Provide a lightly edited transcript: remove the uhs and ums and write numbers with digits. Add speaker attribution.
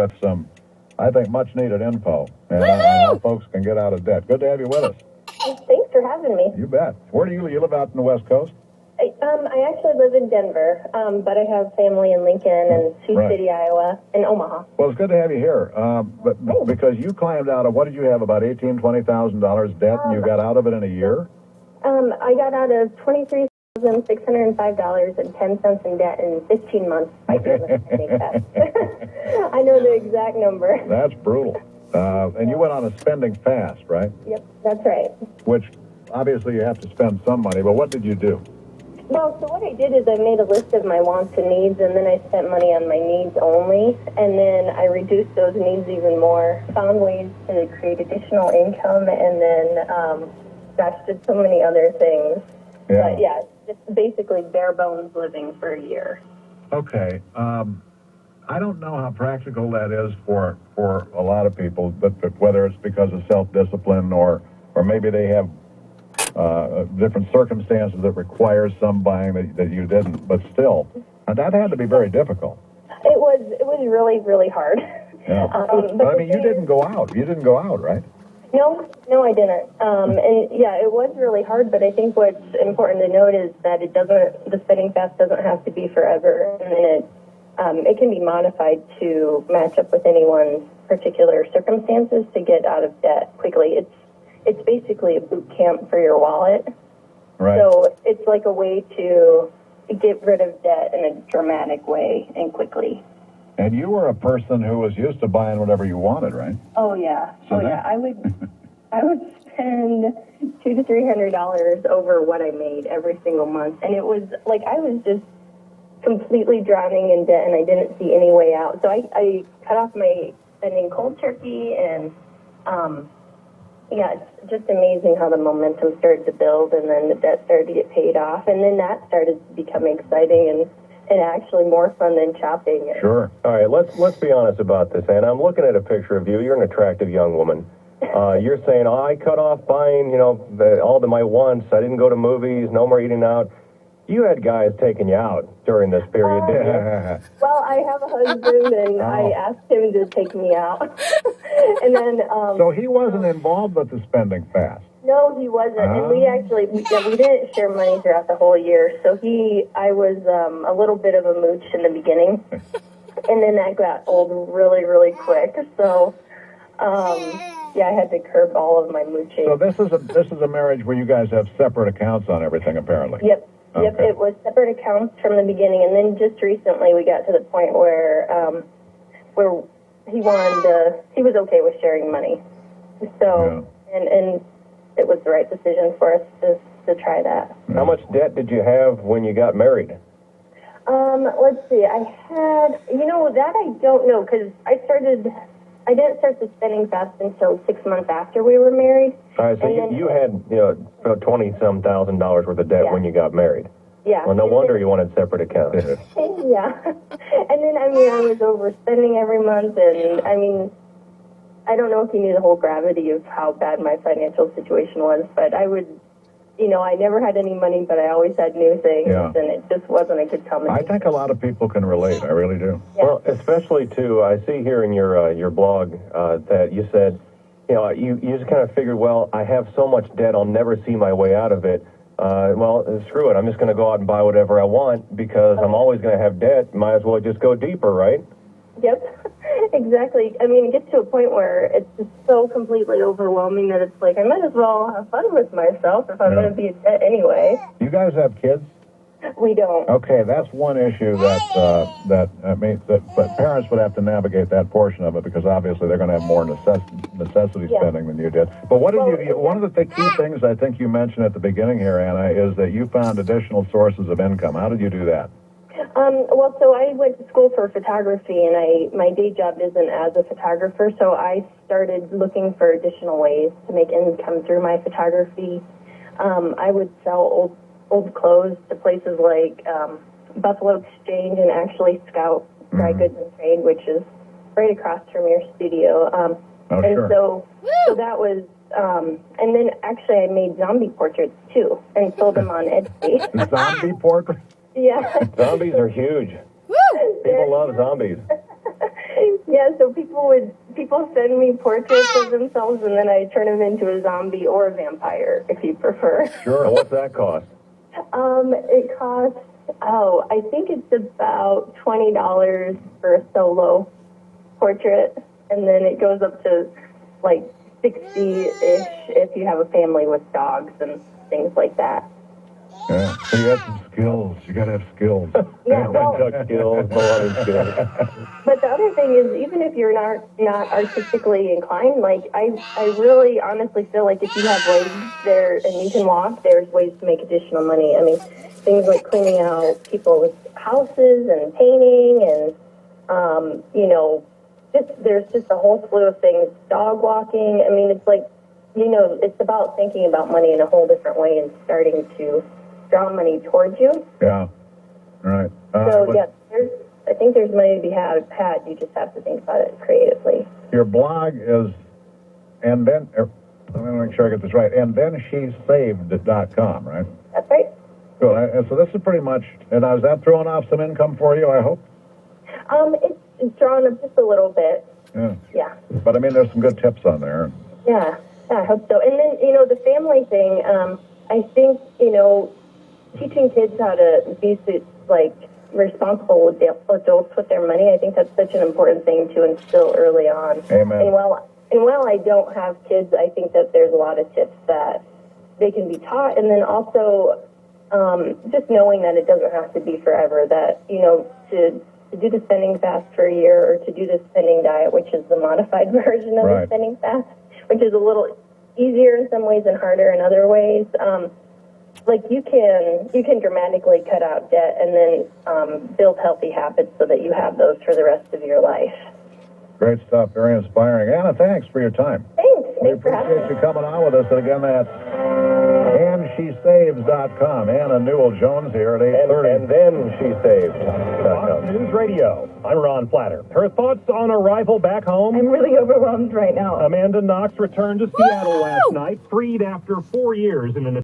Speaker 1: with some, I think, much-needed info and how folks can get out of debt. Good to have you with us.
Speaker 2: Thanks for having me.
Speaker 1: You bet. Where do you live out in the West Coast?
Speaker 2: I actually live in Denver, but I have family in Lincoln and Sioux City, Iowa, and Omaha.
Speaker 1: Well, it's good to have you here. But because you climbed out of, what did you have, about $20,000 debt, and you got out of it in a year?
Speaker 2: I got out of $23,605.10 in debt in 15 months. I think that. I know the exact number.
Speaker 1: That's brutal. And you went on a spending fast, right?
Speaker 2: Yep, that's right.
Speaker 1: Which, obviously, you have to spend some money, but what did you do?
Speaker 2: Well, so what I did is I made a list of my wants and needs, and then I spent money on my needs only, and then I reduced those needs even more, found ways to create additional income, and then, just so many other things.
Speaker 1: Yeah.
Speaker 2: But yeah, just basically bare bones living for a year.
Speaker 1: Okay. I don't know how practical that is for a lot of people, but whether it's because of self-discipline or maybe they have different circumstances that require some buying that you didn't, but still, that had to be very difficult.
Speaker 2: It was really, really hard.
Speaker 1: Yeah. But I mean, you didn't go out. You didn't go out, right?
Speaker 2: No, I didn't. And yeah, it was really hard, but I think what's important to note is that the spending fast doesn't have to be forever, and then it can be modified to match up with anyone's particular circumstances to get out of debt quickly. It's basically a boot camp for your wallet.
Speaker 1: Right.
Speaker 2: So it's like a way to get rid of debt in a dramatic way and quickly.
Speaker 1: And you were a person who was used to buying whatever you wanted, right?
Speaker 2: Oh yeah.
Speaker 1: So
Speaker 2: yeah. I would spend $200 to $300 over what I made every single month, and it was like I was just completely drowning in debt, and I didn't see any way out. So I cut off my spending cold turkey, and yeah, it's just amazing how the momentum started to build, and then the debt started to get paid off, and then that started to become exciting and actually more fun than shopping.
Speaker 1: Sure.
Speaker 3: All right, let's be honest about this, Anna. I'm looking at a picture of you. You're an attractive young woman. You're saying, I cut off buying, all my wants. I didn't go to movies, no more eating out. You had guys taking you out during this period, didn't you?
Speaker 2: Well, I have a husband, and I asked him to take me out. And then...
Speaker 1: so he wasn't involved with the spending fast?
Speaker 2: No, he wasn't. And we actually, we didn't share money throughout the whole year. So I was a little bit of a mooch in the beginning. And then that got old really, really quick. So, yeah, I had to curb all of my mooching.
Speaker 1: So this is a marriage where you guys have separate accounts on everything, apparently.
Speaker 2: Yep.
Speaker 1: Okay.
Speaker 2: Yep, it was separate accounts from the beginning, and then just recently we got to the point where he was okay with sharing money. So, and it was the right decision for us to try that.
Speaker 3: How much debt did you have when you got married?
Speaker 2: Let's see, I had, that I don't know, because I didn't start the spending fast until 6 months after we were married.
Speaker 3: All right, so you had, about $20,000 worth of debt when you got married.
Speaker 2: Yeah.
Speaker 3: Well, no wonder you wanted separate accounts.
Speaker 2: Yeah. And then, I was overspending every month, and, I don't know if you knew the whole gravity of how bad my financial situation was, but I would, I never had any money, but I always had new things, and it just wasn't a good combination.
Speaker 1: I think a lot of people can relate. I really do.
Speaker 2: Yeah.
Speaker 3: Well, especially too, I see here in your blog that you said, you just kind of figured, well, I have so much debt, I'll never see my way out of it. Well, screw it. I'm just going to go out and buy whatever I want because I'm always going to have debt. Might as well just go deeper, right?
Speaker 2: Yep, exactly. It gets to a point where it's just so completely overwhelming that it's like, I might as well have fun with myself if I'm going to be in debt anyway.
Speaker 1: You guys have kids?
Speaker 2: We don't.
Speaker 1: Okay, that's one issue that parents would have to navigate that portion of it because obviously they're going to have more necessity spending than you did. But one of the key things I think you mentioned at the beginning here, Anna, is that you found additional sources of income. How did you do that?
Speaker 2: Well, so I went to school for photography, and my day job isn't as a photographer, so I started looking for additional ways to make income through my photography. I would sell old clothes to places like Buffalo Exchange and actually Scout Dry Goods and Trade, which is right across from your studio. So that was, and then actually I made zombie portraits too and sold them on Etsy.
Speaker 1: Zombie portraits?
Speaker 2: Yeah.
Speaker 3: Zombies are huge. People love zombies.
Speaker 2: Yeah, so people send me portraits of themselves, and then I turn them into a zombie or a vampire, if you prefer.
Speaker 3: Sure. What's that cost?
Speaker 2: It costs, I think it's about $20 for a solo portrait, and then it goes up to like 60-ish if you have a family with dogs and things like that.
Speaker 1: Yeah. So you got some skills. You got to have skills.
Speaker 2: Yeah, well,
Speaker 3: Duck skills, no other skills.
Speaker 2: but the other thing is, even if you're not artistically inclined, like I really honestly feel like if you have legs there and you can walk, there's ways to make additional money. I mean, things like cleaning out people's houses and painting and there's just a whole slew of things. Dog walking. I mean, it's like, it's about thinking about money in a whole different way and starting to draw money towards you.
Speaker 1: Yeah. Right.
Speaker 2: So I think there's money to be had. You just have to think about it creatively.
Speaker 1: Your blog is, and then, let me make sure I get this right, and then shesaved.com, right?
Speaker 2: That's right.
Speaker 1: Cool. And so this is pretty much, and is that throwing off some income for you, I hope?
Speaker 2: It's drawn up just a little bit.
Speaker 1: Yeah.
Speaker 2: Yeah.
Speaker 1: But I mean, there's some good tips on there.
Speaker 2: Yeah, I hope so. And then, the family thing, I think, teaching kids how to be, responsible adults with their money, I think that's such an important thing to instill early on.
Speaker 1: Amen.
Speaker 2: And while I don't have kids, I think that there's a lot of tips that they can be taught. And then also, just knowing that it doesn't have to be forever, that, to do the spending fast for a year or to do the spending diet, which is the modified version of the spending fast, which is a little easier in some ways and harder in other ways. You can dramatically cut out debt and then build healthy habits so that you have those for the rest of your life.
Speaker 1: Great stuff. Very inspiring. Anna, thanks for your time.
Speaker 2: Thanks.
Speaker 1: We
Speaker 2: Thanks for having
Speaker 1: appreciate
Speaker 2: me.
Speaker 1: you coming on with us. And again, that's andSheSaves.com. Anna Newell-Jones here at 8:30.
Speaker 3: And then she saved.
Speaker 4: Fox News Radio. I'm Ron Platter. Her thoughts on arrival back home?
Speaker 2: I'm really overwhelmed right now.
Speaker 4: Amanda Knox returned to Seattle last night, freed after 4 years in an